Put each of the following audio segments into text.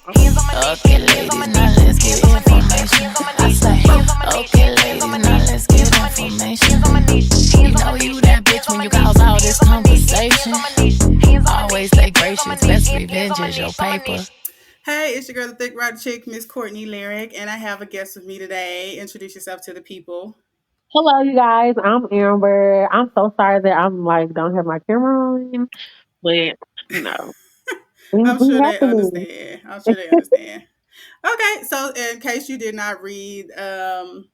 Okay, ladies, now let's get information. I say, okay, ladies, now let's get information. You know you that bitch when you cause all this conversation. Always stay gracious, best revenge is your paper. Hey, it's your girl, the Thick Rod Chick, Miss Courtney Lyric, and I have a guest with me today. Introduce yourself to the people. Hello, you guys. I'm Amber. I'm so sorry that I'm like don't have my camera on, but you know things I'm be sure they happening. understand. I'm sure they understand. Okay, so in case you did not read the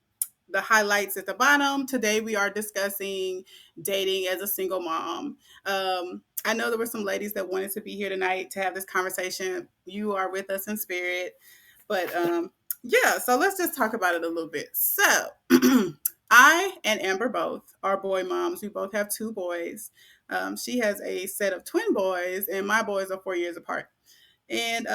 highlights at the bottom, today we are discussing dating as a single mom. I know there were some ladies that wanted to be here tonight to have this conversation. You are with us in spirit, but yeah, so let's just talk about it a little bit. So, I and Amber both are boy moms. We both have two boys. She has a set of twin boys, and my boys are 4 years apart. And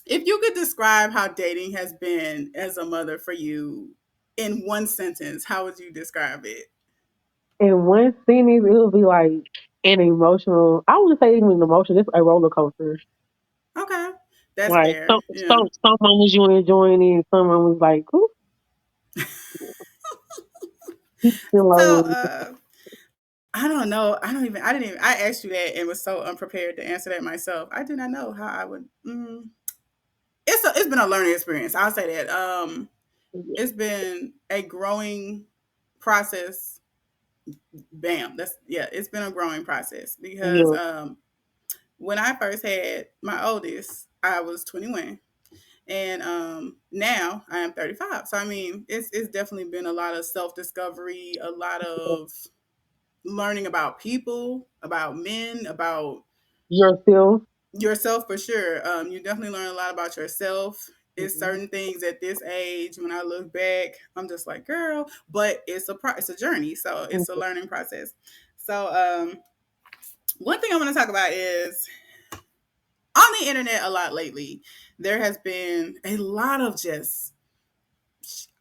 if you could describe how dating has been as a mother for you in one sentence, how would you describe it? In one sentence, it would be like an emotional. I wouldn't say even emotional. It's a roller coaster. Okay, that's Like fair. Yeah. some moments you enjoying it, and some moments like, ooh, feel So, like, I don't know. I didn't even, I asked you that and was so unprepared to answer that myself. I do not know how I would. It's been a learning experience. I'll say that. It's been a growing process. Bam. That's yeah. It's been a growing process because yeah, when I first had my oldest, I was 21, and now I am 35. So I mean, it's definitely been a lot of self discovery, a lot of learning about people, about men, about yourself. yourself for sure. You definitely learn a lot about yourself. It's Mhm. certain things at this age when I look back, I'm just like, girl, but it's a journey, so it's a learning process. So one thing I want to talk about is on the internet a lot lately. There has been a lot of just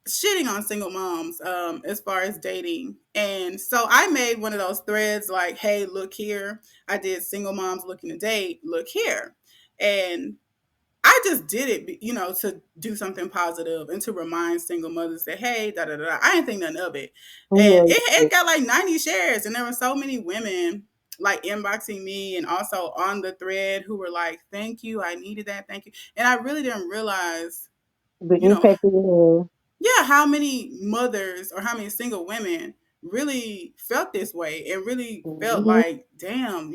shitting on single moms as far as dating. And so I made one of those threads like, hey, look here. I did single moms looking to date. Look here. And I just did it, to do something positive and to remind single mothers that, hey, da da da. I didn't think nothing of it. And Yeah, it got like 90 shares. And there were so many women like inboxing me and also on the thread who were like, thank you. I needed that. Thank you. And I really didn't realize, the you know, impact it has. yeah, how many mothers or how many single women really felt this way and really felt Mhm. like, damn,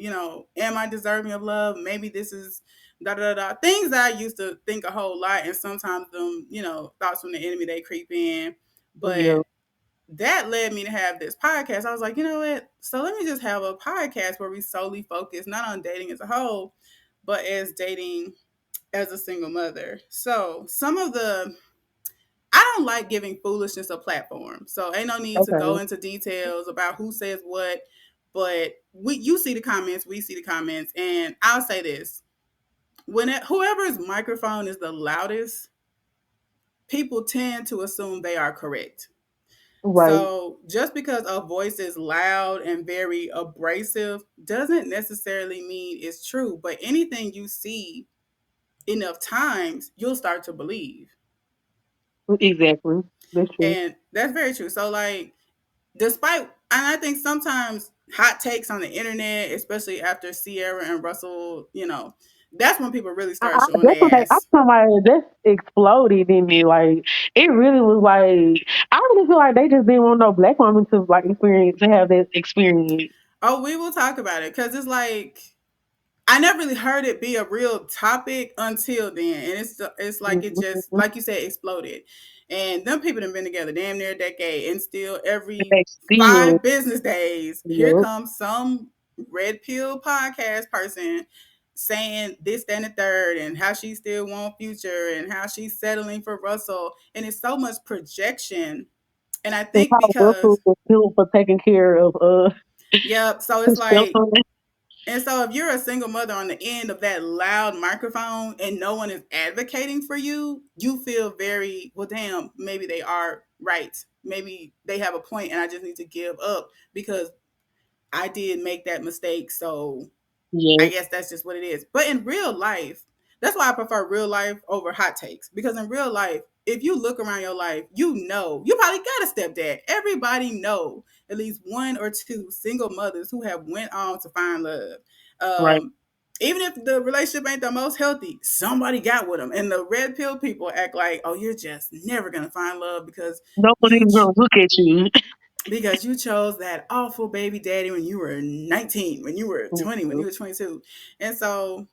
am I deserving of love? Maybe this is da da da things that I used to think a whole lot, and sometimes them, thoughts from the enemy they creep in. Yeah, But that led me to have this podcast. I was like, you know what? So let me just have a podcast where we solely focus not on dating as a whole, but as dating as a single mother. So some of the I don't like giving foolishness a platform. So ain't no need to go okay, into details about who says what, but you see the comments, we see the comments, and I'll say this. Whoever's microphone is the loudest, people tend to assume they are correct. right, So just because a voice is loud and very abrasive doesn't necessarily mean it's true, but anything you see enough times, you'll start to believe. exactly. That's true. And that's very true. So like despite, and I think sometimes hot takes on the internet, especially after Sierra and Russell, that's when people really start showing That's when their I'm ass. talking about this exploded in me. Like it really was like I really feel like they just didn't want no black woman to like experience to have that experience. Oh, we will talk about it because it's like I never really heard it be a real topic until then, and it's like it just Mhm. like you said exploded, and them people have been together damn near a decade, and still And every they still, 5 business days, here yeah, comes some red pill podcast person saying this, that, and the third, and how she still want future, and how she's settling for Russell, and it's so much projection, and I and think how Russell because was still for taking care of yep, so it's his like stepson. and so if you're a single mother on the end of that loud microphone and no one is advocating for you, you feel very, well, damn, maybe they are right. Maybe they have a point and I just need to give up because I did make that mistake. So I Yeah, guess that's just what it is. But in real life, That's why I prefer real life over hot takes, because in real life, if you look around your life, you know you probably got a stepdad. Everybody know at least one or two single mothers who have went on to find love. Right. Um, Even if the relationship ain't the most healthy, somebody got with them. And the red pill people act like, oh, you're just never gonna find love Nobody's you gonna look at you. because you chose that awful baby daddy when you were 19, when you were 20, when you were 22. And so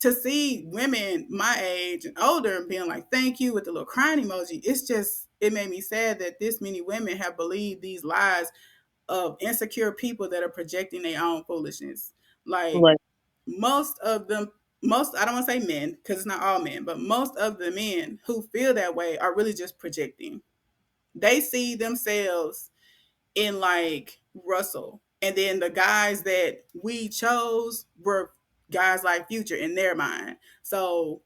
to see women my age and older being like, thank you with the little crying emoji, it made me sad that this many women have believed these lies of insecure people that are projecting their own foolishness. Like Like, most of them, I don't want to say men because it's not all men, but most of the men who feel that way are really just projecting. They see themselves in like Russell. And then the guys that we chose were guys like Future in their mind. So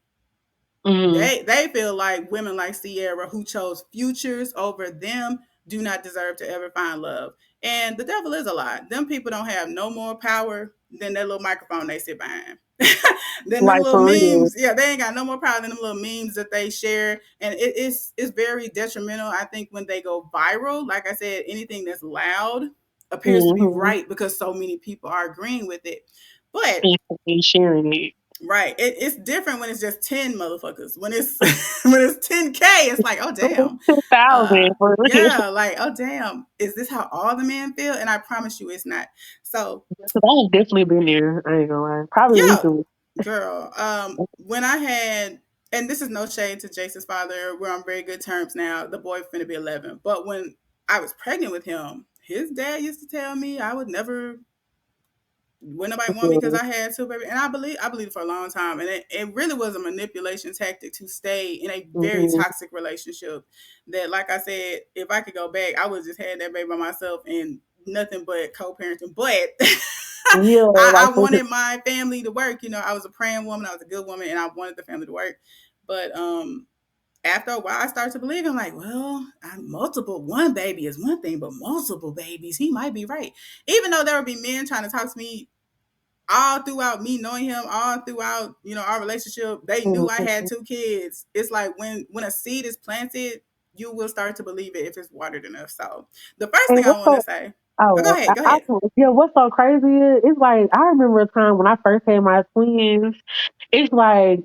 mm, they feel like women like Sierra who chose futures over them do not deserve to ever find love. And the devil is a lie. Them people don't have no more power than that little microphone they sit behind. Then them like little for real. memes, yeah, they ain't got no more power than them little memes that they share. And it's very detrimental, I think, when they go viral. Like I said, anything that's loud appears to be Mm-hmm. right because so many people are agreeing with it. But And sharing it. right. It's different when it's just 10 motherfuckers. When it's when it's 10K, it's like, oh damn. 10,000 for real. Yeah, like, oh damn. Is this how all the men feel? And I promise you it's not. So Cause I have definitely been there. I ain't gonna lie. Probably yeah, recently. girl. When I had, and this is no shade to Jason's father, we're on very good terms now. The boy finna be 11. But when I was pregnant with him, his dad used to tell me I would never would nobody want me because Yeah. I had two baby, and I believed for a long time, and it really was a manipulation tactic to stay in a very Mm-hmm. toxic relationship. That, like I said, if I could go back, I would just had that baby by myself and nothing but co-parenting. But Yeah, like I for real. wanted my family to work. You know, I was a praying woman, I was a good woman, and I wanted the family to work. But after a while, I started to believe. I'm like, well, one baby is one thing, but multiple babies, he might be right. Even though there would be men trying to talk to me all throughout me knowing him, all throughout, our relationship, they knew I had Mhm. two kids. It's like when a seed is planted, you will start to believe it if it's watered enough. So the first And thing I what's want to so say, oh, go oh ahead, go I ahead. yeah, what's so crazy is it's like I remember a time when I first had my twins. It's like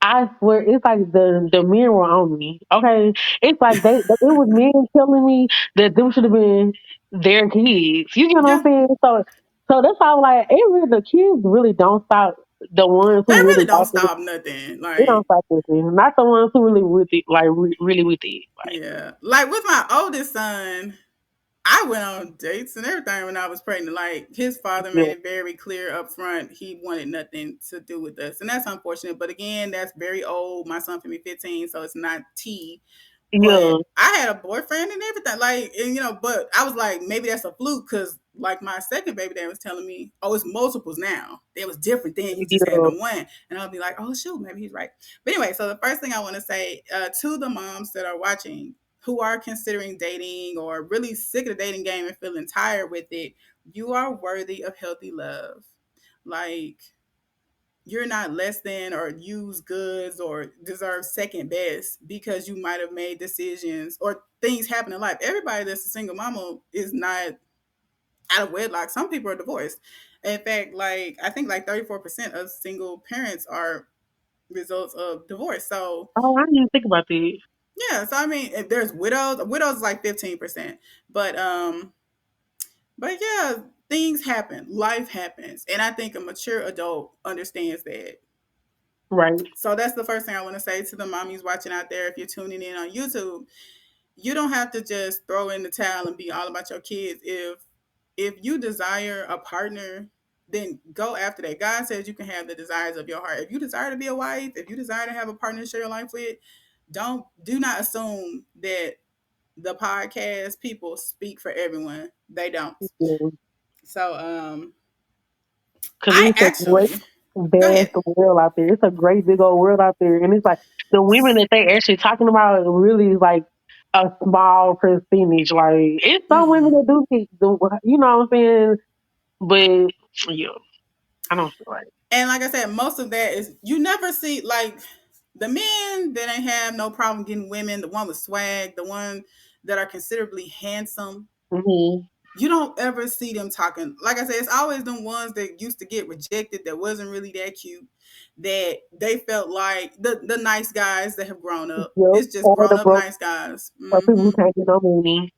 I swear, it's like the men were on me. Okay, it's like it was men telling me that them should have been their kids. You get what I'm Yeah, saying? So that's how like it really the kids really don't stop the ones they who really really don't like it. stop nothing. They don't Like, stop this. Not the ones who really with it, like really with it. Like yeah, like with my oldest son, I went on dates and everything when I was pregnant. Like his father yeah, made it very clear up front he wanted nothing to do with us, and that's unfortunate. But again, that's very old. My son for me 15, so it's not T. But yeah, I had a boyfriend and everything. Like, and but I was like, maybe that's a fluke because like my second baby dad was telling me, oh, it's multiples now. It was different then. You just had yeah. the one, and I'll be like, oh shoot, maybe he's right. But anyway, so the first thing I want to say to the moms that are watching who are considering dating or really sick of the dating game and feeling tired with it, you are worthy of healthy love. Like, you're not less than or used goods or deserve second best because you might have made decisions or things happen in life. Everybody that's a single mama is not out of wedlock. Some people are divorced. In fact, like I think like 34% of single parents are results of divorce. So Oh, I didn't even think about that. yeah, so I mean, if there's widows is like 15%. But yeah, things happen, life happens, and I think a mature adult understands that. Right. So that's the first thing I want to say to the mommies watching out there. If you're tuning in on YouTube, you don't have to just throw in the towel and be all about your kids. If you desire a partner, then go after that. God says you can have the desires of your heart. If you desire to be a wife, if you desire to have a partner to share your life with, do not assume that the podcast people speak for everyone. They don't. Yeah. So Because I it's a great, actually go vast ahead. world out there. It's a great big old world out there, and it's like the women that they actually talking about really is like a small percentage. Like it's some women Mhm. that do, you know what I'm saying? But yeah, I don't feel like. And like I said, most of that is you never see like the men that ain't have no problem getting women, the one with swag, the one that are considerably handsome. Mm-hmm. You don't ever see them talking. Like I said, it's always them ones that used to get rejected that wasn't really that cute. That they felt like the nice guys that have grown up. Yep. It's just Or grown the up broke, nice guys. or people who Hmm. can't get no money,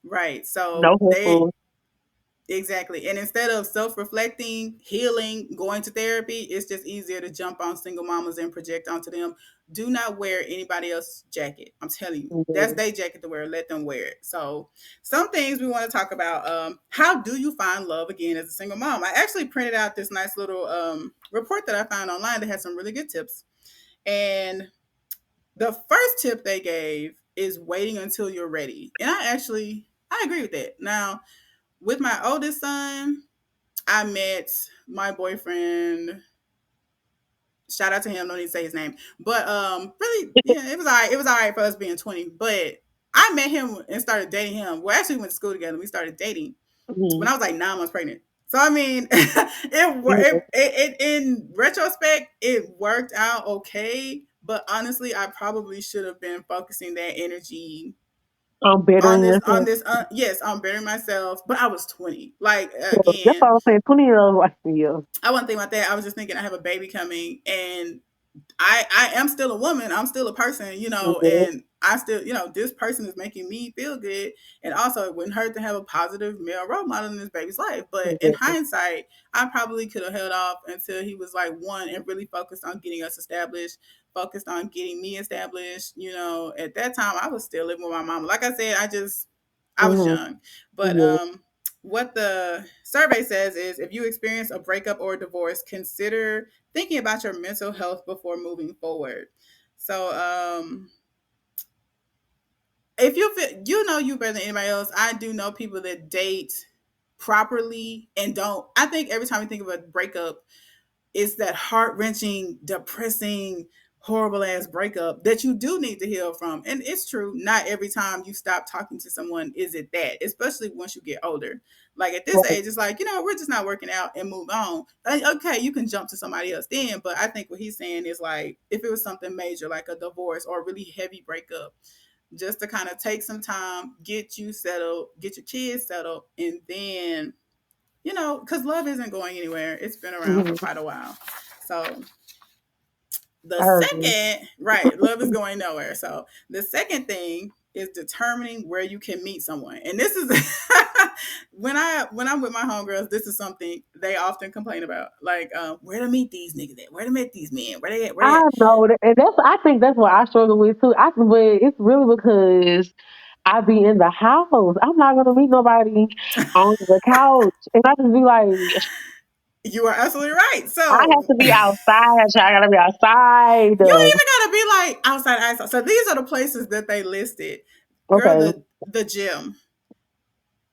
Right. So no they hustle. exactly. And instead of self reflecting, healing, going to therapy, it's just easier to jump on single mamas and project onto them. Do not wear anybody else's jacket. I'm telling you, that's Yeah. their jacket to wear. Let them wear it. So, some things we want to talk about. How do you find love again as a single mom? I actually printed out this nice little report that I found online that had some really good tips. And the first tip they gave is waiting until you're ready. And I agree with that. Now, with my oldest son, I met my boyfriend. Shout out to him. No need to say his name, but really, yeah, it was all right. It was all right for us being 20. But I met him and started dating him. Well, actually, we went to school together. We started dating when Mm-hmm. I was like 9 months pregnant. So I mean, Yeah. in retrospect, it worked out okay. But honestly, I probably should have been focusing that energy I'm on bettering on yourself. this. Yes, on bettering myself. But I was 20. Like Yeah. That's what again, I was saying. 20-year-olds like yeah. I wasn't thinking about that. I was just thinking I have a baby coming, and I am still a woman. I'm still a person, Yeah. and I still, this person is making me feel good. And also, it wouldn't hurt to have a positive male role model in this baby's life. But in Yeah. hindsight, I probably could have held off until he was like one and really focused on getting us established, focused on getting me established. At that time, I was still living with my mama. Like I said, I was Mm-hmm. young. But Yeah. what the survey says is if you experience a breakup or a divorce, consider thinking about your mental health before moving forward. So, if you feel you better than anybody else, I do know people that date properly and don't. I think every time we think of a breakup, it's that heart wrenching, depressing, horrible ass breakup that you do need to heal from. And it's true, not every time you stop talking to someone is it that, especially once you get older. Like at this Right. age, it's like, we're just not working out and move on. Like, okay, you can jump to somebody else then, but I think what he's saying is like, if it was something major, like a divorce or a really heavy breakup, just to kind of take some time, get you settled, get your kids settled, and then because love isn't going anywhere. It's been around for Mm-hmm. quite a while. So the I heard you. second, right, love is going nowhere. So the second thing is determining where you can meet someone. And this is when I'm with my homegirls, this is something they often complain about. Like, where to meet these niggas at? Where to meet these men? Where they at? Where they I at? know that, and that's. I think that's what I struggle with too. But it's really because I be in the house. I'm not gonna meet nobody on the couch, and I just be like, You are absolutely right. I So have to be outside. I gotta be outside. you ain't even gotta be like outside. So these are the places that they listed. Girl, Okay, the gym.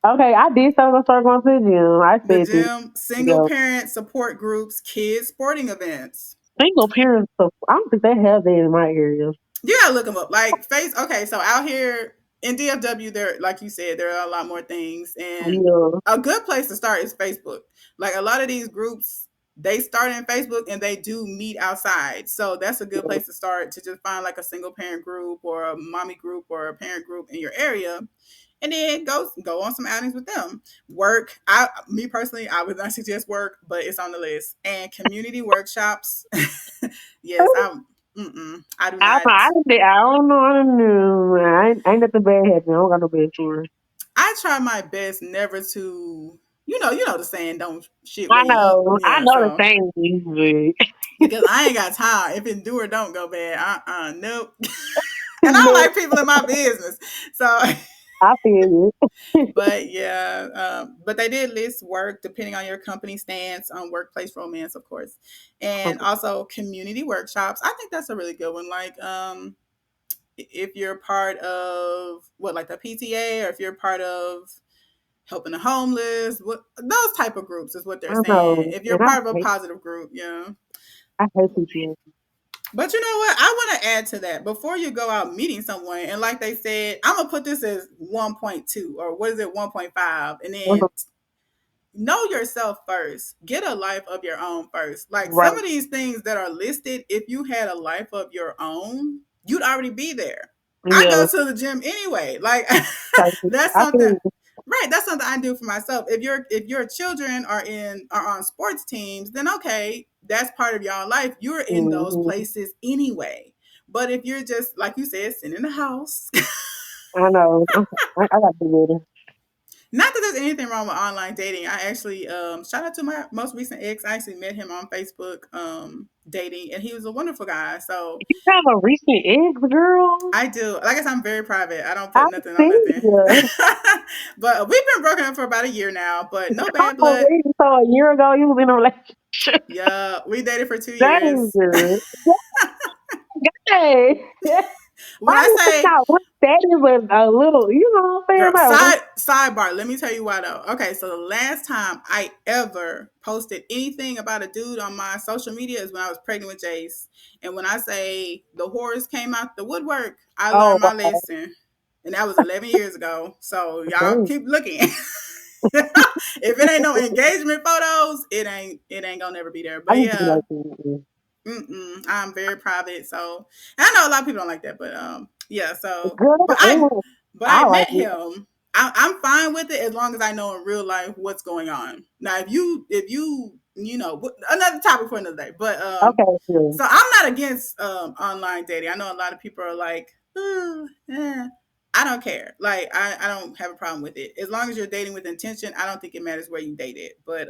okay. I did start going to the gym. I The said this. gym, single Yeah, parent support groups, kids sporting events. single parents. So I don't think they have that in my area. You gotta look them up. Like face. Okay, so out here in DFW, there, like you said, there are a lot more things, and Yeah, a good place to start is Facebook. Like a lot of these groups, they start in Facebook and they do meet outside. So that's a good yeah. place to start to just find like a single parent group or a mommy group or a parent group in your area, and then go on some outings with them. Work. Me personally, I would not suggest work, but it's on the list. And community workshops. Yes, I do I, not. I, I don't know. I don't know. I ain't nothing bad happening. I don't got no bad story. I try my best never to. You know the saying, don't shit where you eat. I Yeah, know the so thing, but because I ain't got time. If it do or don't go bad, nope. And I don't no, like people in my business. So I feel it. but yeah, but they did list work depending on your company stance on workplace romance, of course, and also community workshops. I think that's a really good one. Like, if you're part of what, like the PTA, or if you're part of helping the homeless, what those type of groups is what they're I saying. know, If you're and part of a positive group, yeah. I hate PTA. But you know what? I want to add to that before you go out meeting someone. And like they said, I'm gonna put this as 1.2 or what is it, 1.5, and then know yourself first. Get a life of your own first. Like some Right. of these things that are listed, if you had a life of your own, you'd already be there. I Yeah. go to the gym anyway. Like Perfect. that's I something, feel right, that's something I do for myself. If your children are on sports teams, then okay, that's part of y'all life. You're in those hmm places anyway. But if you're just like you said, sitting in the house, I know. I got to do better. not that there's anything wrong with online dating. I actually shout out to my most recent ex. I actually met him on Facebook dating, and he was a wonderful guy. So You have a recent ex, girl. I do. Like I guess I'm very private. I don't I put nothing on see nothing. you. But we've been broken up for about a year now, but no bad Oh, blood. wait, so a year ago you was in a relationship. Yeah, we dated for 2 years. Dang, girl. Hey. When I I just think say out what that is a little, you know what I'm saying? girl, Like, sidebar, let me tell you why though. Okay, so the last time I ever posted anything about a dude on my social media is when I was pregnant with Jace. And when I say the horrors came out the woodwork, I oh, learned my wow. lesson. And that was 11 years ago. So y'all Dang. keep looking. If it ain't no engagement photos, it ain't gonna never be there. I But need to be yeah, like, mm-mm. I'm very private. So I know a lot of people don't like that, but yeah. So Girl, but I I like met it. him. I'm fine with it as long as I know in real life what's going on. Now, if you another topic for another day. But Okay, sure. so I'm not against online dating. I know a lot of people are like, oh, I don't care. Like I don't have a problem with it as long as you're dating with intention. I don't think it matters where you date it. But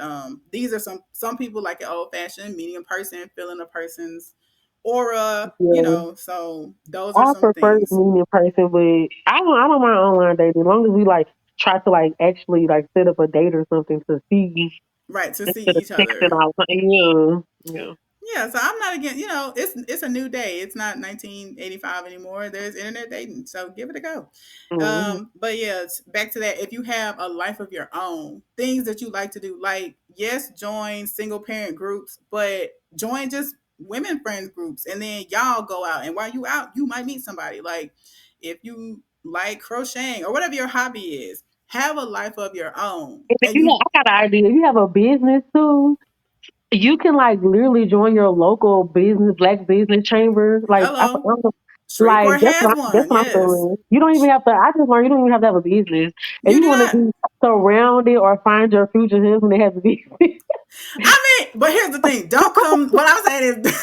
these are some people like an old fashioned meeting a person, feeling a person's aura. Yeah. So those are I some prefer things. meeting in person, but I don't mind online dating as long as we like try to like actually like set up a date or something to see Right, to see instead of each texting other. all the time. Yeah. Yeah. Yeah, so I'm not again. It's a new day. It's not 1985 anymore. There's internet dating, so give it a go. Mm-hmm. But yeah, back to that. If you have a life of your own, things that you like to do, like yes, join single parent groups, but join just women friends groups, and then y'all go out. And while you out, you might meet somebody. Like if you like crocheting or whatever your hobby is, have a life of your own, And if and you you I got an idea. If you have a business too, you can like literally join your local business, black business chamber. Like hello. like Shreveport has that's one. what I'm Yes, doing. You don't even have to. I just learned you don't even have to have a business. If you you do want to not. be surrounded or find your future husband, it has to be. I mean, but here's the thing. Don't come. What I'm saying is,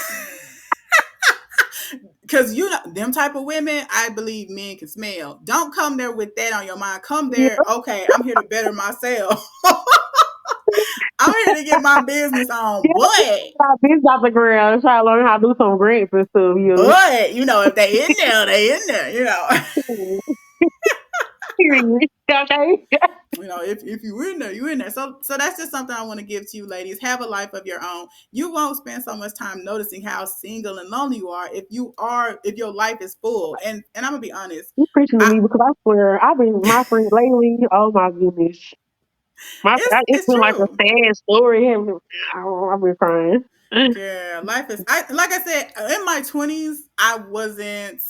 because them type of women, I believe men can smell. Don't come there with that on your mind. Come Yeah, there. Okay, I'm here to better myself. I'm here to get my business on. yeah. My business off the ground. Try to learn how to do some grants and stuff. If they in there, they in there. Period. Okay. If you in there, you in there. So that's just something I want to give to you, ladies. Have a life of your own. You won't spend so much time noticing how single and lonely you are if your life is full. And I'm gonna be honest. You preaching to I me because I swear I've been my friend lately. Oh my goodness, it's it's been like a true. sad story. I've been crying. Yeah, life is. Like I said, in my 20s, I wasn't.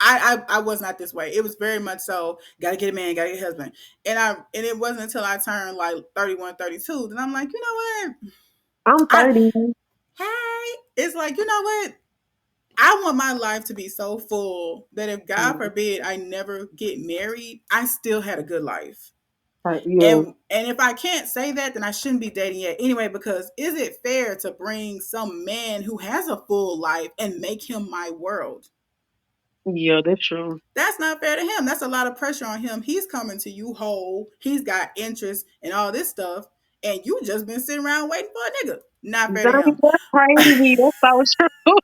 I was not this way. It was very much so. Got to get a man, got to get a husband, and it wasn't until I turned like 31, 32 that I'm like, you know what? I'm I 30. hey, it's like you know what? I want my life to be so full that if God Mm, forbid I never get married, I still had a good life. yeah, And if I can't say that, then I shouldn't be dating yet anyway. Because is it fair to bring some man who has a full life and make him my world? yeah, that's true. That's not fair to him. That's a lot of pressure on him. He's coming to you whole. He's got interest and all this stuff, and you just been sitting around waiting for a nigga. Not fair to Dang, him. that's crazy. That's so true.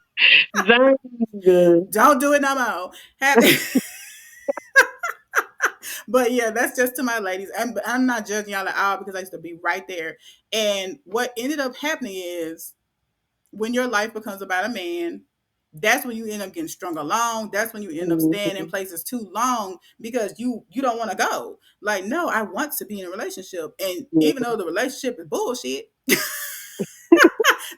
Dang. Don't do it no more. But yeah, that's just to my ladies. I'm not judging y'all at all because I used to be right there. And what ended up happening is when your life becomes about a man, that's when you end up getting strung along. That's when you end up staying in Mhm. places too long because you don't want to go. Like, no, I want to be in a relationship. And Yeah. even though the relationship is bullshit,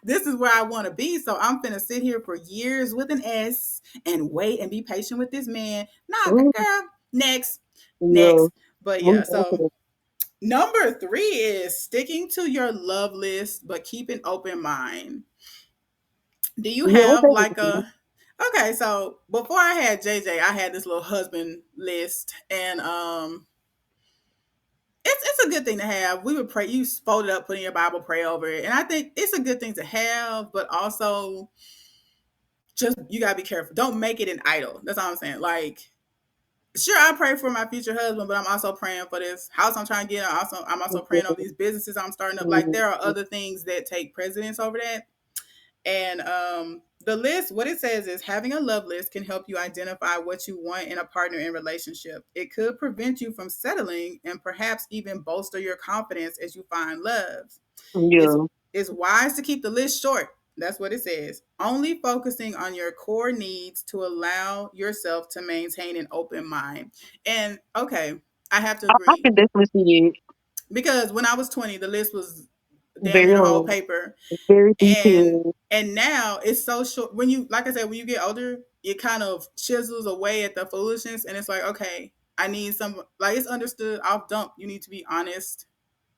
this is where I want to be. So I'm finna sit here for years with an S and wait and be patient with this man. Nah, Mm, girl, next, yeah. next. But yeah, Move on to so the Number three is sticking to your love list, but keep an open mind. Do you Yeah, what have they like do? a okay, so before I had JJ, I had this little husband list, and it's a good thing to have. We would pray, you fold it up, put in your Bible, pray over it. And I think it's a good thing to have, but also just you gotta be careful. Don't make it an idol. That's all I'm saying. Like, sure, I pray for my future husband, but I'm also praying for this house I'm trying to get. I'm also praying over these businesses I'm starting up. Like, there are other things that take precedence over that. And the list, what it says is having a love list can help you identify what you want in a partner and relationship. It could prevent you from settling and perhaps even bolster your confidence as you find love. It's Yeah. it's wise to keep the list short. That's what it says. Only focusing on your core needs to allow yourself to maintain an open mind. And okay, I have to I agree can definitely see it. because when I was 20, the list was damn Very near the whole long, paper. very and detailed. and now it's so short. When you, like I said, when you get older, it kind of chisels away at the foolishness, and it's like, okay, I need some, like, it's understood off dump, you need to be honest,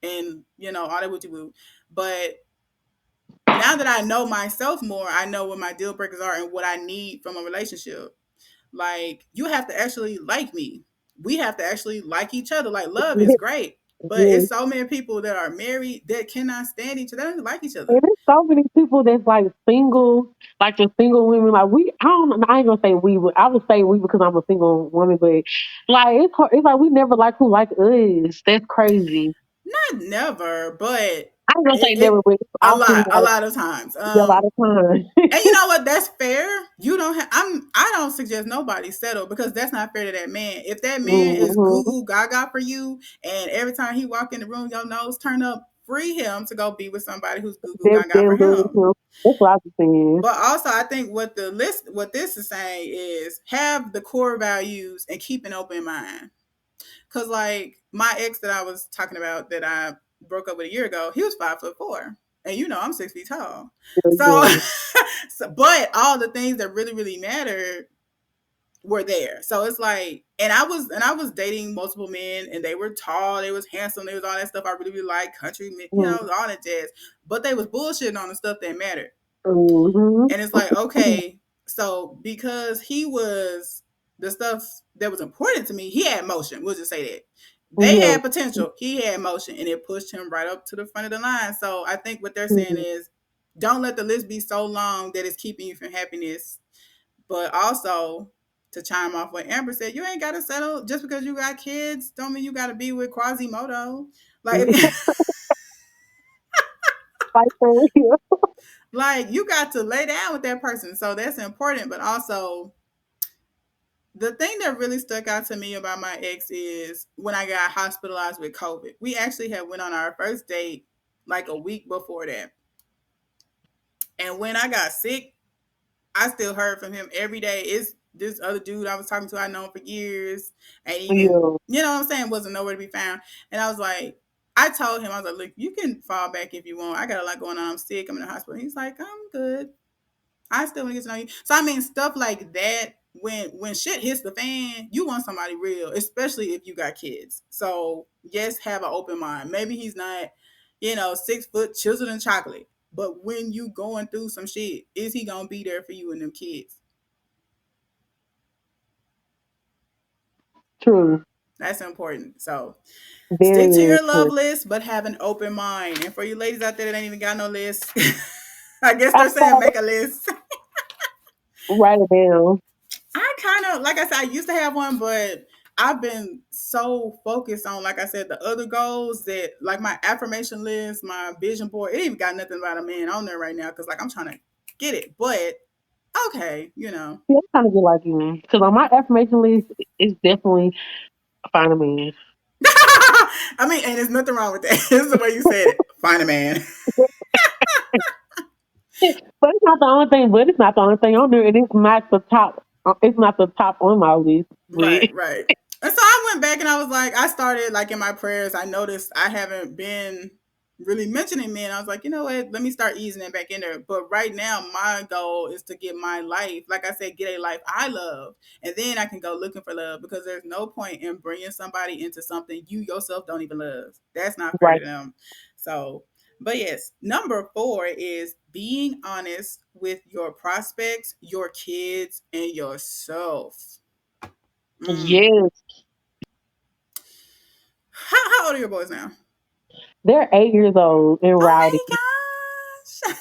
and all that what you do. But now that I know myself more, I know what my deal breakers are and what I need from a relationship. Like, you have to actually like me. We have to actually like each other. Like, love is great, but Yes. it's so many people that are married that cannot stand each other. They don't like each And other. there's so many people that's like single, like the single women. Like we, I don't, I ain't gonna say we, but I would say we because I'm a single woman. But like it's hard, it's like we never like who like us. That's crazy. Not never, but I ain't gonna say never, it but it's often a like lot of times. a lot of times. And you know what? That's fair. You don't have. I don't suggest nobody settle because that's not fair to that man. If that man is goo Hmm. goo gaga for you, and every time he walk in the room, your nose turn up, free him to go be with somebody who's goo goo gaga for him. That's what I was saying. But also, I think what this is saying is have the core values and keep an open mind. Cause like my ex that I was talking about that I broke up with a year ago, he was 5'4", and I'm 6 feet tall. Yeah, So, yeah. but all the things that really really mattered were there. So it's like, and I was dating multiple men, and they were tall, they was handsome, they was all that stuff I really really like, country, Mm-hmm. all that jazz. But they was bullshitting on the stuff that mattered. Mm-hmm. And it's like, okay, so because he was the stuff that was important to me, he had motion. We'll just say that. They Yeah. had potential. He had motion, and it pushed him right up to the front of the line. So I think what they're saying Mhm. is don't let the list be so long that it's keeping you from happiness. But also, to chime off what Amber said, you ain't got to settle just because you got kids. Don't mean you got to be with Quasimodo. Like, Like for real. like you got to lay down with that person. So that's important. But also, the thing that really stuck out to me about my ex is when I got hospitalized with COVID. We actually had went on our first date like a week before that. And when I got sick, I still heard from him every day. It's this other dude I was talking to, I known for years, and even, Yeah. you know what I'm saying, wasn't nowhere to be found. And I was like, I told him, I was like, look, you can fall back if you want. I got a lot going on. I'm sick. I'm in the hospital. He's like, I'm good. I still want to get to know you. So I mean, stuff like that. When shit hits the fan, you want somebody real, especially if you got kids. So yes, have an open mind. Maybe he's not, 6 foot chiseled in chocolate, but when you going through some shit, is he gonna be there for you and them kids? True. That's important. So Very, stick to very your love important. list, but have an open mind. And for you ladies out there that ain't even got no list, I guess they're saying make a list. Write it down. I kind of, like I said, I used to have one, but I've been so focused on, like I said, the other goals that, like my affirmation list, my vision board, it ain't even got nothing about a man on there right now because, like, I'm trying to get it. But okay, Yeah, I'm trying to get like you. Because on my affirmation list, it's definitely find a man. I mean, and there's nothing wrong with that. This is the way you said it. Find a man. But it's not the only thing. But it's not the only thing on there, and it's not the top. It's not the top on my list. But Right, right. And so I went back and I was like, I started like in my prayers. I noticed I haven't been really mentioning men. I was like, you know what? Let me start easing it back in there. But right now, my goal is to get my life, like I said, get a life I love, and then I can go looking for love because there's no point in bringing somebody into something you yourself don't even love. That's not fair Right. to them. So, but yes, number 4 is being honest with your prospects, your kids, and yourself. Mm. Yes. How old are your boys now? They're 8 years old and Oh rowdy. my gosh.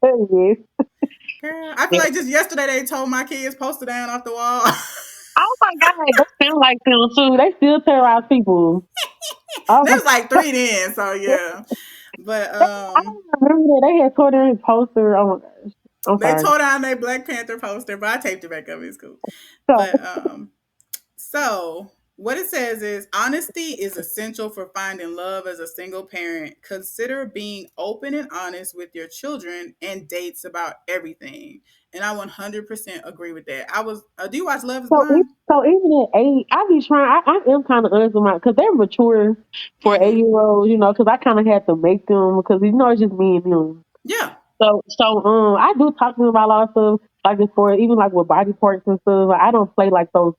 Yes. Girl, I feel Yeah. like just yesterday they told my kids post it down off the wall. Oh my God, they feel like them too. They still terrorize people. Oh my There's like 3 then, so God. yeah. But I don't remember that they had tore down his poster. Oh my gosh. I'm they sorry. tore down their Black Panther poster, but I taped it back up. It's cool. So, But so what it says is honesty is essential for finding love as a single parent. Consider being open and honest with your children and dates about everything. And I 100% agree with that. I was. Do you watch Love Is Blind? so even at 8, I be trying. I am kind of honest with my because they're mature for Mm-hmm. 8 year olds. Because I kind of had to make them because it's just me and them. Yeah. So I do talk to them about a lot of stuff like this for even like with body parts and stuff. Like, I don't play like those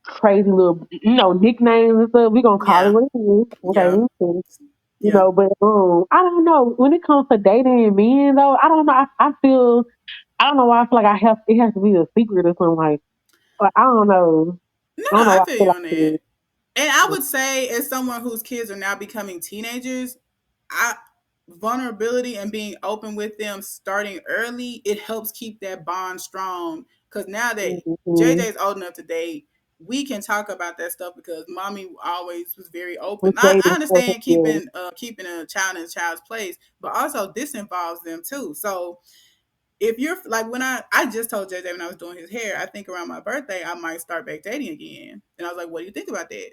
crazy little nicknames and stuff. We gonna call it Yeah. what it is. Yeah. Okay. Yeah. But I don't know. When it comes to dating men though, I don't know. I feel I don't know why I feel like it has to be a secret or something like I don't know. No, I don't know I why I feel feel you like on that. it And I is. would say, as someone whose kids are now becoming teenagers, I vulnerability and being open with them starting early, it helps keep that bond strong. Because now that Mm-hmm. JJ's old enough to date, we can talk about that stuff because mommy always was very open. With I dating stuff, understand yeah. keeping a child in a child's place, but also this involves them too. So if you're like when I just told JJ when I was doing his hair, I think around my birthday I might start back dating again. And I was like, what do you think about that?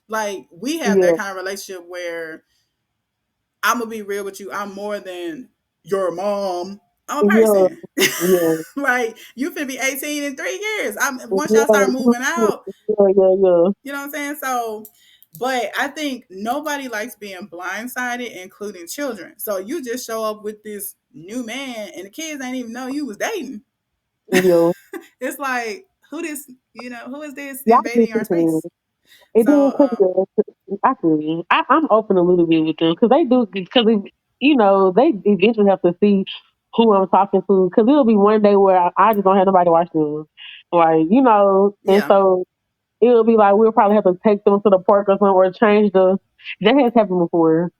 Like we have that Yeah. kind of relationship where I'm gonna be real with you. I'm more than your mom. I'm a Yeah. person. Yeah. Like you finna be 18 in 3 years. Once y'all start Yeah. moving out, Yeah. you know what I'm saying? So, but I think nobody likes being blindsided, including children. So you just show up with this new man, and the kids ain't even know you was dating. Yeah. It's like who is this Yeah, I get invading our you. space? It did put So I feel I'm open a little bit with them because they do because they eventually have to see who I'm talking to because it'll be one day where I just don't have nobody watching them, like and yeah, so it'll be like we'll probably have to take them to the park or something or change the that has happened before.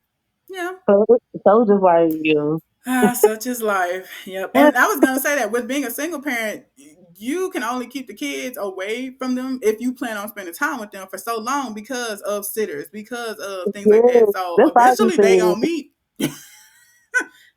yeah. So it's just like Such is life. Yep. yeah. And I was gonna say that with being a single parent, you can only keep the kids away from them if you plan on spending time with them for so long because of sitters, because of things like Yeah, that. So that's what I be eventually they saying. gonna meet.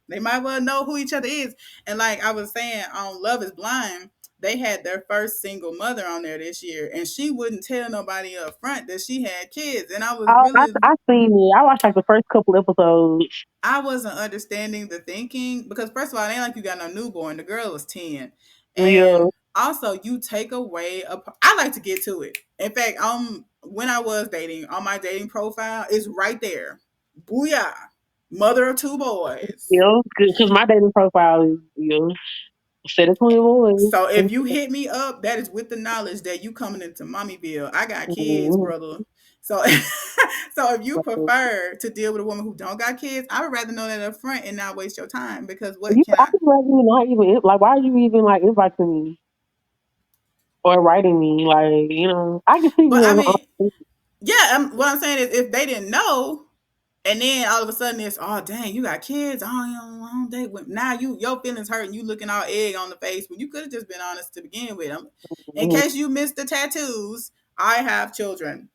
They might well know who each other is. And like I was saying on Love Is Blind, they had their first single mother on there this year, and she wouldn't tell nobody up front that she had kids. And I seen it. I watched like the first couple episodes. I wasn't understanding the thinking because first of all, it ain't like you got no newborn. The girl was 10. Yeah, And also you take away I like to get to it. In fact, when I was dating, on my dating profile is right there. Booyah. Mother of 2 boys. because my dating profile is set of 21 So if boys. you hit me up, that is with the knowledge that you coming into Mommyville. I got kids, Mhm. brother. So so if you prefer to deal with a woman who don't got kids, I would rather know that up front and not waste your time because what can I I would rather you not even like. Why are you even like inviting me or writing me? Like I can see but I you. mean, yeah, what I'm saying is if they didn't know and then all of a sudden it's oh dang, you got kids, oh you don't date with now your feelings hurt and you looking all egg on the face when you could have just been honest to begin with. In case you missed the tattoos, I have children.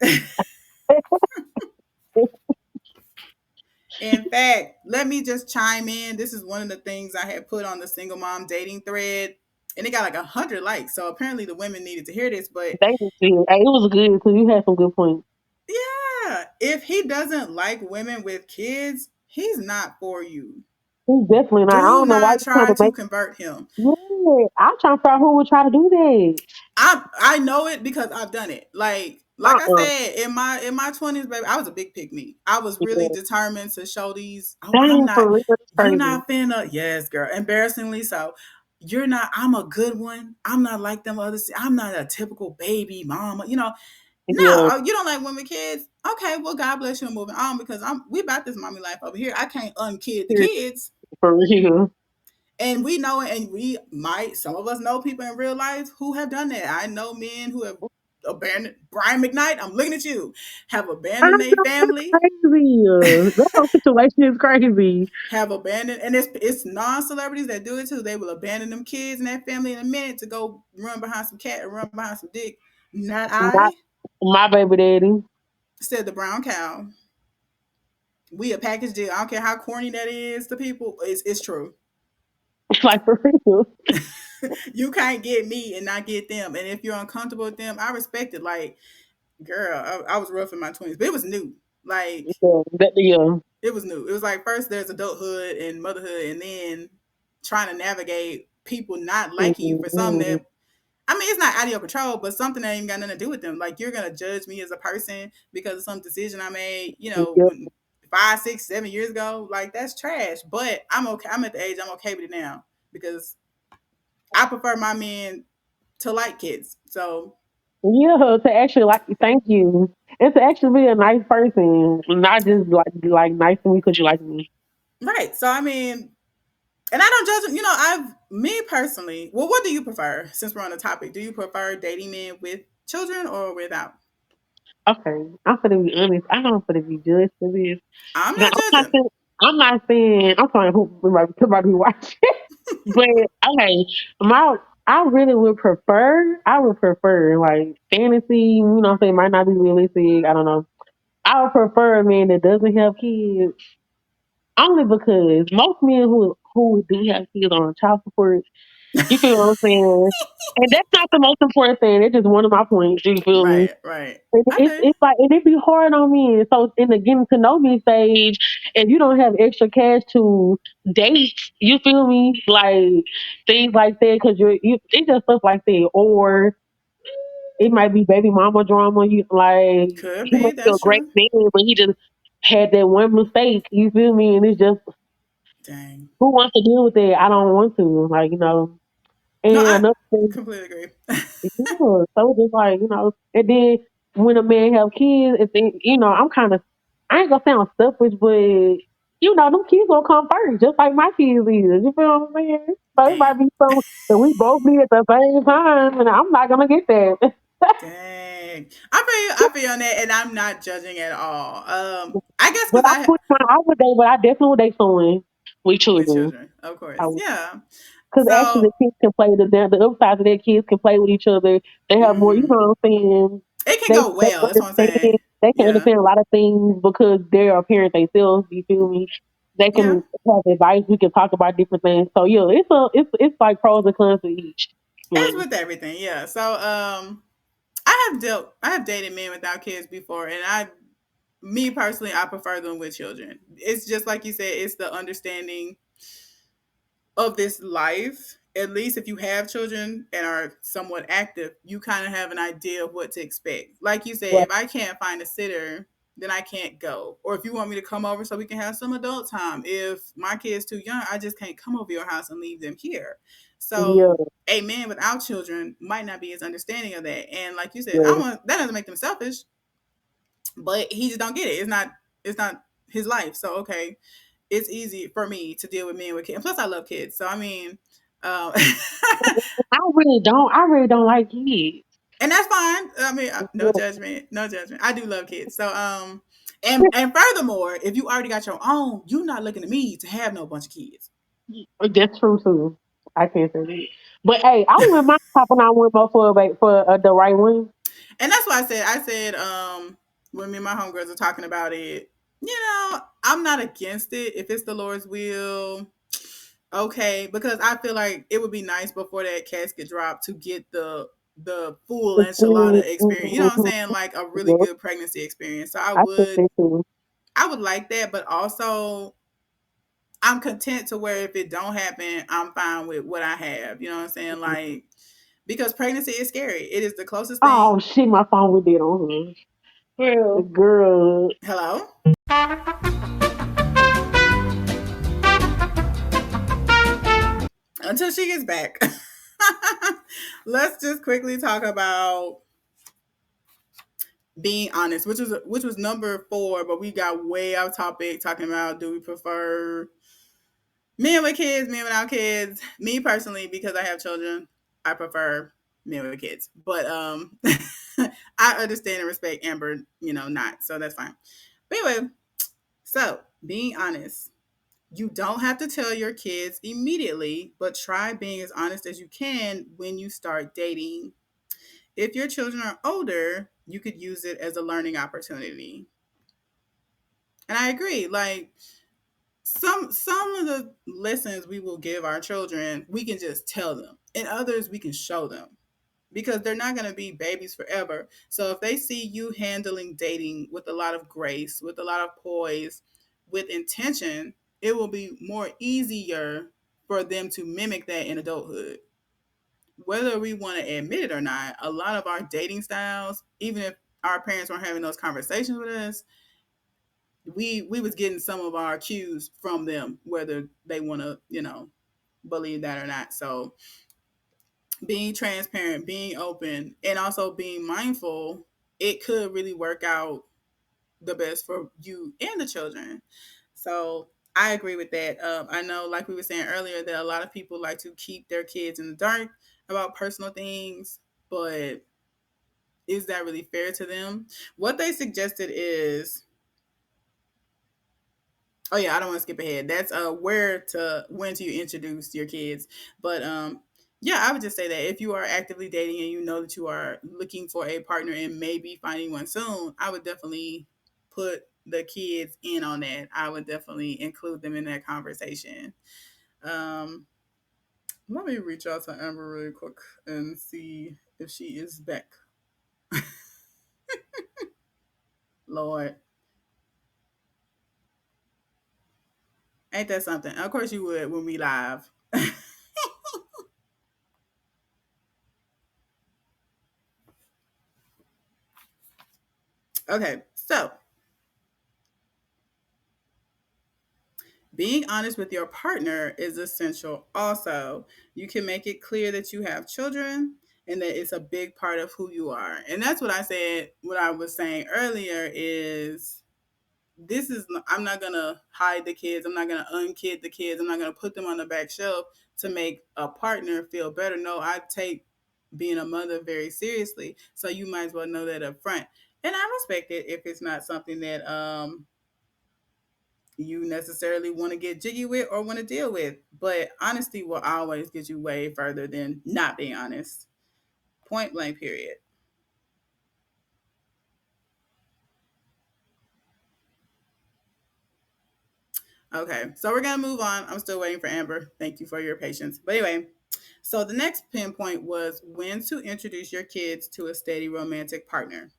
In fact, let me just chime in. This is one of the things I had put on the single mom dating thread, and it got like 100 likes. So apparently the women needed to hear this. But They just see it. Hey, it was good because you had some good points. yeah, if he doesn't like women with kids, he's not for you. He's definitely not. I Do don't know why not you trying try to to make. convert him. Yeah, I'm trying to figure out who would try to do that. I know it because I've done it. Like Like I said, in my 20s, baby, I was a big pick me. I was really Yeah. determined to show these. Oh, I'm Dang, not. for real, that's You crazy. not finna. Yes, girl. Embarrassingly so. You're not. I'm a good one. I'm not like them others. I'm not a typical baby mama. No, Yeah, you don't like women kids. Okay, well, God bless you and moving on because we about this mommy life over here. I can't unkid the serious, kids. for real. And we know it, and we might, some of us know people in real life who have done that. I know men who have abandoned, Brian McKnight, I'm looking at you, have I abandoned their know family, that's crazy. That whole situation is crazy. have abandoned, and it's non celebrities that do it too. They will abandon them kids and that family in a minute to go run behind some cat and run behind some dick. Not My I, my baby daddy. said the brown cow. We a package deal. I don't care how corny that is to people. It's true. Like for real. You can't get me and not get them. And if you're uncomfortable with them, I respect it. Like, girl, I was rough in my 20s, but it was new. Like, Yeah, yeah. it was new. It was like first there's adulthood and motherhood, and then trying to navigate people not liking you for something Mm-hmm. that, I mean, it's not out of your control, but something that ain't got nothing to do with them. Like, you're gonna judge me as a person because of some decision I made, Yep. when 5, 6, 7 years ago. Like, that's trash. But I'm okay. I'm at the age I'm okay with it now because I prefer my men to like kids. So Yeah, to actually like thank you. And to actually be a nice person. Not just like nice to me because you like me. right. So I mean, and I don't judge them. Me personally. Well, what do you prefer? Since we're on the topic, do you prefer dating men with children or without? Okay. I'm gonna be honest. I don't gonna be judged for this. I'm Now not I'm not judging. saying I'm trying to be watching. But okay, my I would prefer like fantasy, what I'm saying, might not be realistic, I don't know. I would prefer a man that doesn't have kids only because most men who do have kids are on child support. You feel what I'm saying? And that's not the most important thing. It's just one of my points. You feel me? Right, right. And I do. it's like and it be hard on me. So in the getting to know me stage, if you don't have extra cash to date, you feel me? Like things like that, because it's just stuff like that. Or it might be baby mama drama. You like Could he be. might be a That's great true. man, but he just had that one mistake. You feel me? And it's just Dang. who wants to deal with that? I don't want to. Like No, And I another thing, completely agree. yeah, so just like, and then when a man have kids, and then, I'm kind of, I ain't gonna sound selfish, but them kids gonna come first, just like my kids is. You feel what I'm saying? So it might Damn. be something that we both need at the same time, and I'm not gonna get that. Dang. I feel on that, and I'm not judging at all. I guess But because I I would date, but I definitely would date someone with with children. children, of I course. would. Yeah. Because actually, So the kids can play the other side of their kids can play with each other. They have more, mhm. what I'm saying. It can They go they well. That's what I'm understand. saying. They can Yeah. understand a lot of things because they're a parent themselves. You feel me? They Yeah. can have advice. We can talk about different things. So yeah, it's like pros and cons to each. As One. with everything, yeah. So I have dated men without kids before, and me personally, I prefer them with children. It's just like you said, it's the understanding of this life. At least if you have children and are somewhat active, you kind of have an idea of what to expect. Like you said, Right. if I can't find a sitter, then I can't go. Or if you want me to come over so we can have some adult time. If my kid's too young, I just can't come over your house and leave them here. Yeah. So a man without children might not be as understanding of that. And like you said, I Yeah. want that doesn't make them selfish, but he just don't get it. It's not his life. So okay, it's easy for me to deal with men with kids. And plus, I love kids. So I mean, um, I really don't like kids. and that's fine. I mean, no Yeah. judgment, no judgment. I do love kids. So and furthermore, if you already got your own, you're not looking to me to have no bunch of kids. That's true too. I can't say that. But hey, I wouldn't mind popping out one more for the right one. And that's why I said when me and my homegirls are talking about it, I'm not against it if it's the Lord's will. Okay, because I feel like it would be nice before that casket drop to get the full enchilada experience. You know what I'm saying? Like a really Yeah, good pregnancy experience. So I I think would that too. I would like that, but also I'm content to where if it don't happen, I'm fine with what I have. You know what I'm saying? Like because pregnancy is scary. It is the closest Oh thing. shit, my phone was dead on her. Girl. Girl. Hello? Until she gets back. Let's just quickly talk about being honest, which was number 4, but we got way off topic talking about do we prefer men with kids, men without kids. Me personally, because I have children, I prefer men with kids. But I understand and respect Amber, not. So that's fine. But anyway, so being honest. You don't have to tell your kids immediately, but try being as honest as you can when you start dating. If your children are older, you could use it as a learning opportunity. And I agree. Like some of the lessons we will give our children, we can just tell them. And others we can show them. Because they're not going to be babies forever. So if they see you handling dating with a lot of grace, with a lot of poise, with intention, it will be more easier for them to mimic that in adulthood. Whether we want to admit it or not, a lot of our dating styles, even if our parents weren't having those conversations with us, we was getting some of our cues from them, whether they want to, believe that or not. So being transparent, being open, and also being mindful, it could really work out the best for you and the children. So I agree with that. I know, like we were saying earlier, that a lot of people like to keep their kids in the dark about personal things, but is that really fair to them? What they suggested is, oh yeah, I don't want to skip ahead. That's when to introduce your kids. But yeah, I would just say that if you are actively dating and you know that you are looking for a partner and maybe finding one soon, I would definitely put the kids in on that. I would definitely include them in that conversation. Um, Let me reach out to Amber really quick and see if she is back. Lord, ain't that something? Of course you would when we live. Okay, so being honest with your partner is essential also. You can make it clear that you have children and that it's a big part of who you are. And that's what I said, what I was saying earlier is I'm not going to hide the kids. I'm not going to unkid the kids. I'm not going to put them on the back shelf to make a partner feel better. No, I take being a mother very seriously. So you might as well know that up front. And I respect it if it's not something that you necessarily want to get jiggy with or want to deal with. But honesty will always get you way further than not being honest. Point blank, period. Okay, so we're going to move on. I'm still waiting for Amber. Thank you for your patience. But anyway, so the next pinpoint was when to introduce your kids to a steady romantic partner.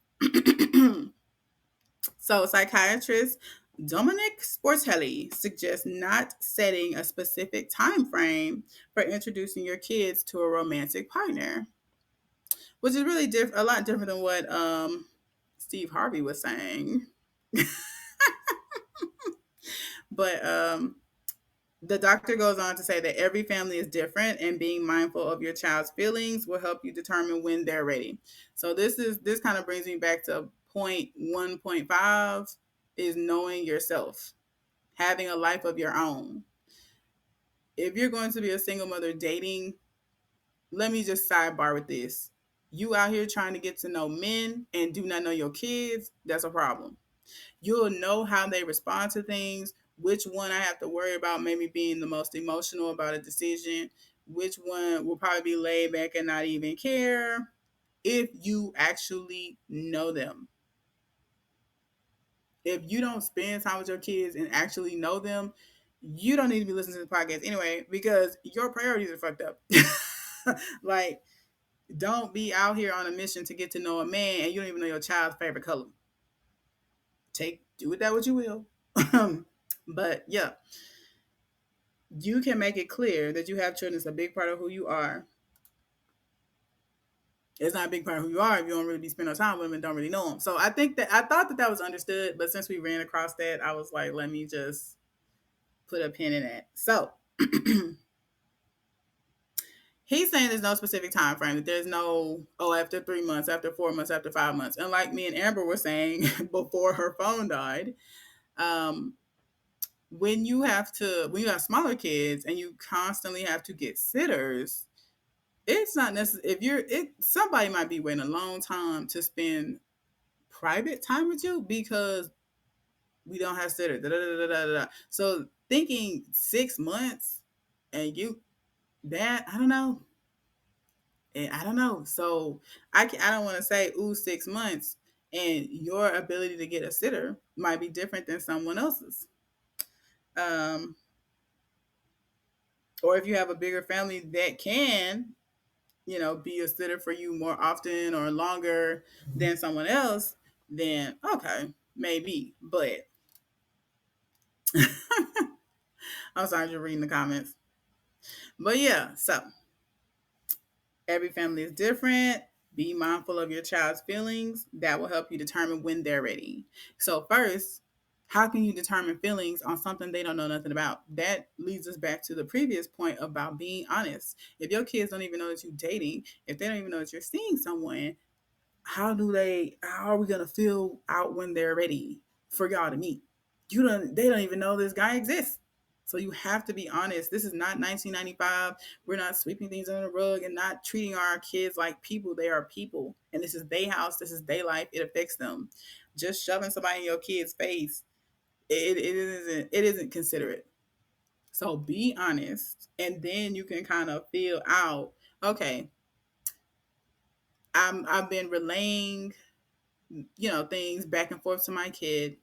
So, psychiatrist Dominic Sportelli suggests not setting a specific time frame for introducing your kids to a romantic partner, which is really a lot different than what Steve Harvey was saying. But the doctor goes on to say that every family is different, and being mindful of your child's feelings will help you determine when they're ready. So this kind of brings me back to point 1.5 is knowing yourself, having a life of your own. If you're going to be a single mother dating, let me just sidebar with this. You out here trying to get to know men and do not know your kids, that's a problem. You'll know how they respond to things, which one I have to worry about maybe being the most emotional about a decision, which one will probably be laid back and not even care if you actually know them. If you don't spend time with your kids and actually know them, you don't need to be listening to the podcast anyway because your priorities are fucked up. Like, don't be out here on a mission to get to know a man and you don't even know your child's favorite color. Do with that what you will. But yeah, you can make it clear that you have children is a big part of who you are. It's not a big part of who you are if you don't really be spending no time with them and don't really know them. So I thought that that was understood, but since we ran across that, I was like, let me just put a pin in that. So he's saying there's no specific time frame. That there's no, oh, after 3 months, after 4 months, after 5 months. And like me and Amber were saying before her phone died, um, when you have smaller kids and you constantly have to get sitters, it's not necessary. If you're it, somebody might be waiting a long time to spend private time with you because we don't have sitters. Da, da, da, da, da, da. So thinking 6 months and you that I don't know. I don't know. So I don't want to say ooh 6 months, and your ability to get a sitter might be different than someone else's. Um, or if you have a bigger family that can, be a sitter for you more often or longer than someone else, then okay, maybe. But I'm sorry, you're reading the comments. But yeah, so every family is different. Be mindful of your child's feelings. That will help you determine when they're ready. So, first, how can you determine feelings on something they don't know nothing about? That leads us back to the previous point about being honest. If your kids don't even know that you're dating, if they don't even know that you're seeing someone, how are we gonna feel out when they're ready for y'all to meet? They don't even know this guy exists. So you have to be honest. This is not 1995. We're not sweeping things under the rug and not treating our kids like people. They are people. And this is their house. This is their life. It affects them. Just shoving somebody in your kid's face, it isn't considerate. So be honest. And then you can kind of feel out, okay, I've been relaying, things back and forth to my kid.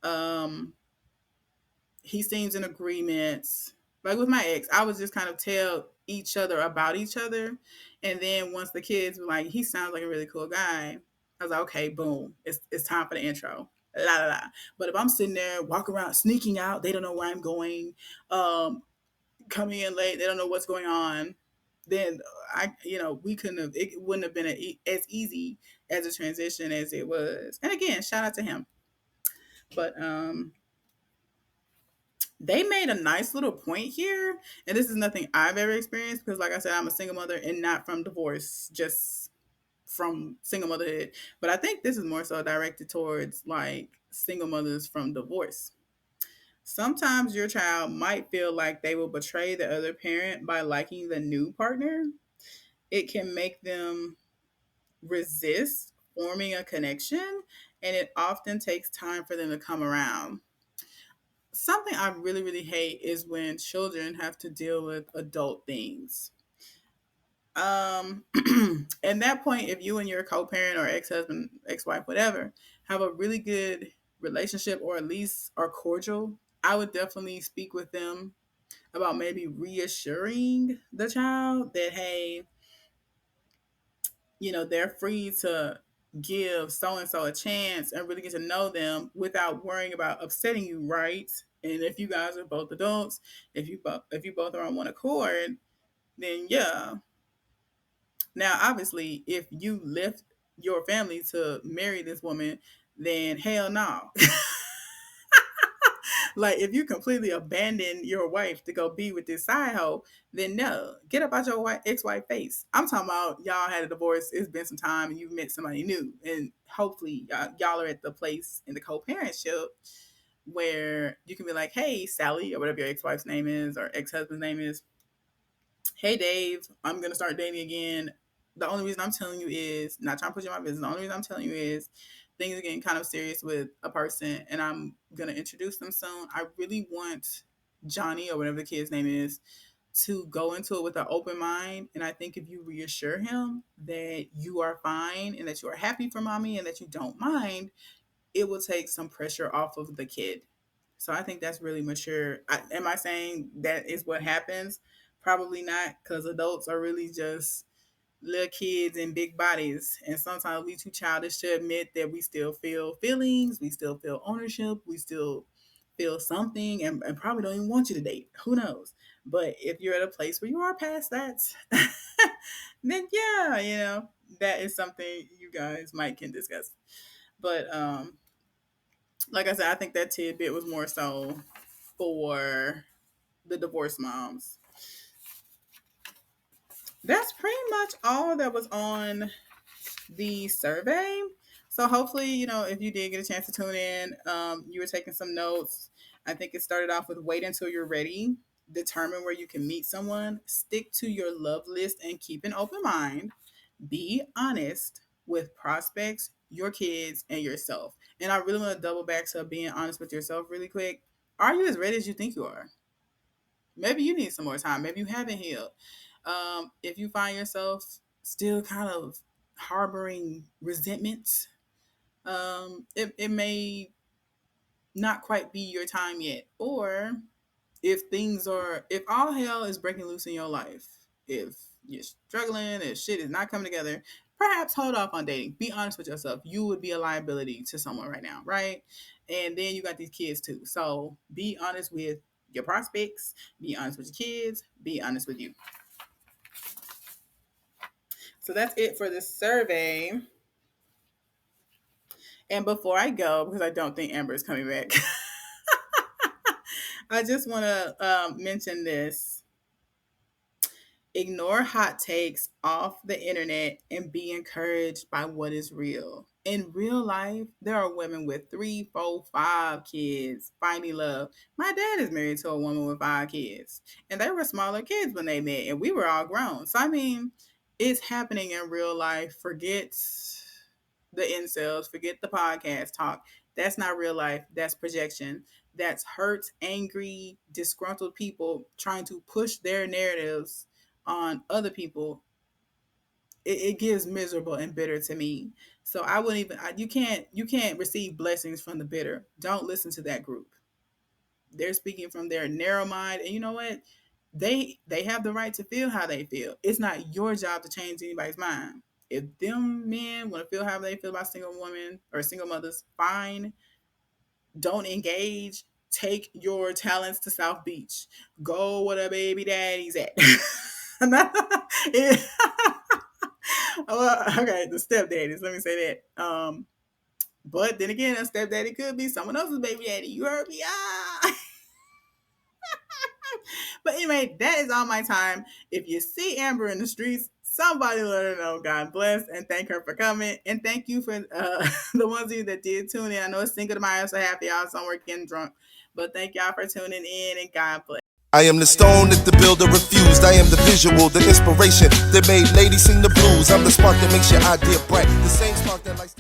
Um, he seems in agreement. Like with my ex, I was just kind of tell each other about each other, and then once the kids were like, "He sounds like a really cool guy," I was like, "Okay, boom, it's time for the intro." La la la. But if I'm sitting there, walking around, sneaking out, they don't know where I'm going, um, coming in late, they don't know what's going on. Then we couldn't have. It wouldn't have been as easy as a transition as it was. And again, shout out to him. But they made a nice little point here, and this is nothing I've ever experienced because, like I said, I'm a single mother and not from divorce, just from single motherhood. But I think this is more so directed towards like single mothers from divorce. Sometimes your child might feel like they will betray the other parent by liking the new partner. It can make them resist forming a connection, and it often takes time for them to come around. Something I really, really hate is when children have to deal with adult things. Um, at that point, if you and your co-parent or ex-husband, ex-wife, whatever, have a really good relationship or at least are cordial, I would definitely speak with them about maybe reassuring the child that, hey, they're free to give so and so a chance and really get to know them without worrying about upsetting you, right? And if you guys are both adults, if you both are on one accord, then yeah. Now, obviously, if you left your family to marry this woman, then hell no. Like if you completely abandon your wife to go be with this side hoe, then no, get up out your ex-wife face. I'm talking about y'all had a divorce. It's been some time, and you've met somebody new, and hopefully y'all are at the place in the co-parentship where you can be like, hey, Sally, or whatever your ex-wife's name is or ex-husband's name is. Hey, Dave, I'm gonna start dating again. The only reason I'm telling you is not trying to put you in my business. The only reason I'm telling you is things are getting kind of serious with a person, and I'm gonna introduce them soon. I really want Johnny or whatever the kid's name is to go into it with an open mind. And I think if you reassure him that you are fine and that you are happy for mommy and that you don't mind, it will take some pressure off of the kid. So I think that's really mature. Am I saying that is what happens? Probably not, because adults are really just little kids in big bodies. And sometimes we too childish to admit that we still feel feelings, we still feel ownership, we still feel something, and probably don't even want you to date. Who knows? But if you're at a place where you are past that, then yeah, that is something you guys might can discuss. But like I said, I think that tidbit was more so for the divorced moms. That's pretty much all that was on the survey. So hopefully, if you did get a chance to tune in, you were taking some notes. I think it started off with wait until you're ready, determine where you can meet someone, stick to your love list and keep an open mind, be honest with prospects, your kids, and yourself. And I really want to double back to being honest with yourself really quick. Are you as ready as you think you are? Maybe you need some more time. Maybe you haven't healed. If you find yourself still kind of harboring resentment, it may not quite be your time yet. Or if all hell is breaking loose in your life, if you're struggling, if shit is not coming together, perhaps hold off on dating. Be honest with yourself. You would be a liability to someone right now, right? And then you got these kids too. So be honest with your prospects, be honest with your kids, be honest with you. So that's it for this survey. And before I go, because I don't think Amber is coming back, I just want to mention this. Ignore hot takes off the internet and be encouraged by what is real. In real life, there are women with 3, 4, 5 kids finding love. My dad is married to a woman with 5 kids, and they were smaller kids when they met, and we were all grown. So, I mean, it's happening in real life. Forget the incels, forget the podcast talk. That's not real life. That's projection. That's hurt, angry, disgruntled people trying to push their narratives on other people. It gives miserable and bitter to me. So I wouldn't even. You can't receive blessings from the bitter. Don't listen to that group. They're speaking from their narrow mind, and you know what? They have the right to feel how they feel. It's not your job to change anybody's mind. If them men want to feel how they feel about single women or single mothers, fine. Don't engage. Take your talents to South Beach. Go where the baby daddy's at. Okay, the stepdaddies. Let me say that. But then again, a stepdaddy could be someone else's baby daddy. You heard me? But anyway, that is all my time. If you see Amber in the streets, somebody let her know. God bless and thank her for coming. And thank you for the ones of you that did tune in. I know it's Cinco de Mayo, so happy y'all somewhere getting drunk. But thank y'all for tuning in and God bless. I am the stone that the builder refused. I am the visual, the inspiration that made ladies sing the blues. I'm the spark that makes your idea bright. The same spark that lights